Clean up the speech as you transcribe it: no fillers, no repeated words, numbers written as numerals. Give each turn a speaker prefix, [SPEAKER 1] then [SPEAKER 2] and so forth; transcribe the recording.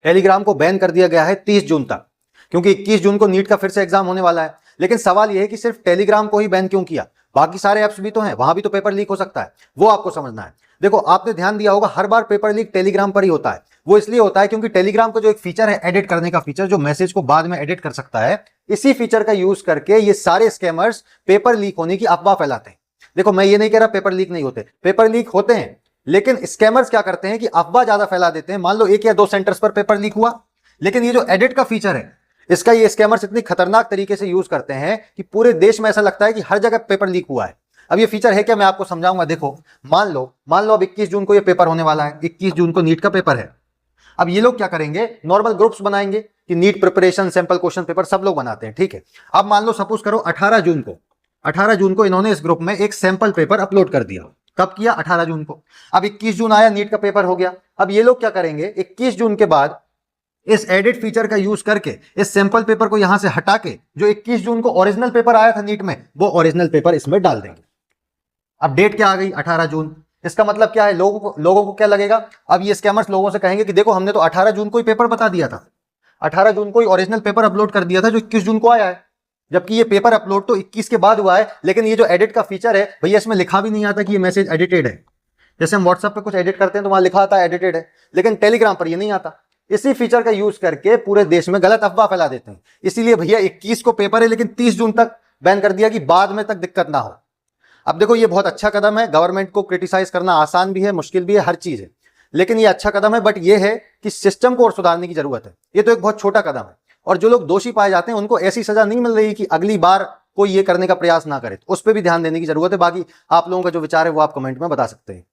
[SPEAKER 1] Telegram को ban कर दिया गया है 30 जून तक, क्योंकि 21 जून को नीट का फिर से एग्जाम होने वाला है। लेकिन सवाल यह है कि सिर्फ टेलीग्राम को ही बैन क्यों किया, बाकी सारे ऐप्स भी तो हैं, वहां भी तो पेपर लीक हो सकता है, वो आपको समझना है। देखो आपने ध्यान दिया होगा हर बार पेपर लीक टेलीग्राम पर ही होता है। वो इसलिए होता है क्योंकि टेलीग्राम का जो एक फीचर है एडिट करने का फीचर, जो मैसेज को बाद में एडिट कर सकता है, इसी फीचर का यूज करके ये सारे स्कैमर्स पेपर लीक होने की अफवाह फैलाते हैं। देखो मैं ये नहीं कह रहा पेपर लीक नहीं होते, पेपर लीक होते हैं, लेकिन स्कैमर्स क्या करते हैं कि अफवाह ज्यादा फैला देते हैं। मान लो 1 या 2 सेंटर्स पर पेपर लीक हुआ, लेकिन ये जो एडिट का फीचर है इसका ये स्कैमर्स इतनी खतरनाक तरीके से यूज करते हैं कि पूरे देश में ऐसा लगता है कि हर जगह पेपर लीक हुआ है। अब ये फीचर है क्या, मैं आपको समझाऊंगा। देखो मान लो अब 21 जून को ये पेपर होने वाला है, 21 जून को नीट का पेपर है। अब ये लोग क्या करेंगे, नॉर्मल ग्रुप्स बनाएंगे कि NEET preparation sample question paper सब लोग बनाते हैं, ठीक है। अब मान लो सपोज करो 18 जून को इन्होंने इस ग्रुप में एक सैंपल पेपर अपलोड कर दिया। कब किया, 18 जून को। अब 21 जून आया, नीट का पेपर हो गया। अब ये लोग क्या करेंगे, 21 जून के बाद इस एडिट फीचर का यूज करके इस सैंपल पेपर को यहां से हटा के जो 21 जून को ओरिजिनल पेपर आया था नीट में, वो ओरिजिनल पेपर इसमें डाल देंगे। अब डेट क्या आ गई, 18 जून। इसका मतलब क्या है, लोगों को क्या लगेगा, अब ये स्कैमर्स लोगों से कहेंगे कि देखो हमने तो 18 जून को ही पेपर बता दिया था, 18 जून को ही ओरिजिनल पेपर अपलोड कर दिया था जो 21 जून को आया है, जबकि ये पेपर अपलोड तो 21 के बाद हुआ है। लेकिन ये जो एडिट का फीचर है भैया, इसमें लिखा भी नहीं आता कि ये मैसेज एडिटेड है। जैसे हम व्हाट्सएप पे कुछ एडिट करते हैं तो वहां लिखा आता है एडिटेड है, लेकिन टेलीग्राम पर ये नहीं आता। इसी फीचर का यूज करके पूरे देश में गलत अफवाह फैला देते हैं। इसीलिए भैया 21 को पेपर है, लेकिन 30 जून तक बैन कर दिया कि बाद में तक दिक्कत ना हो। अब देखो ये बहुत अच्छा कदम है, गवर्नमेंट को क्रिटिसाइज करना आसान भी है, मुश्किल भी है, हर चीज है, लेकिन ये अच्छा कदम है। बट ये है कि सिस्टम को और सुधारने की जरूरत है। ये तो एक बहुत छोटा कदम है, और जो लोग दोषी पाए जाते हैं उनको ऐसी सजा नहीं मिल रही कि अगली बार कोई ये करने का प्रयास ना करे, तो उस पर भी ध्यान देने की जरूरत है। बाकी आप लोगों का जो विचार है वो आप कमेंट में बता सकते हैं।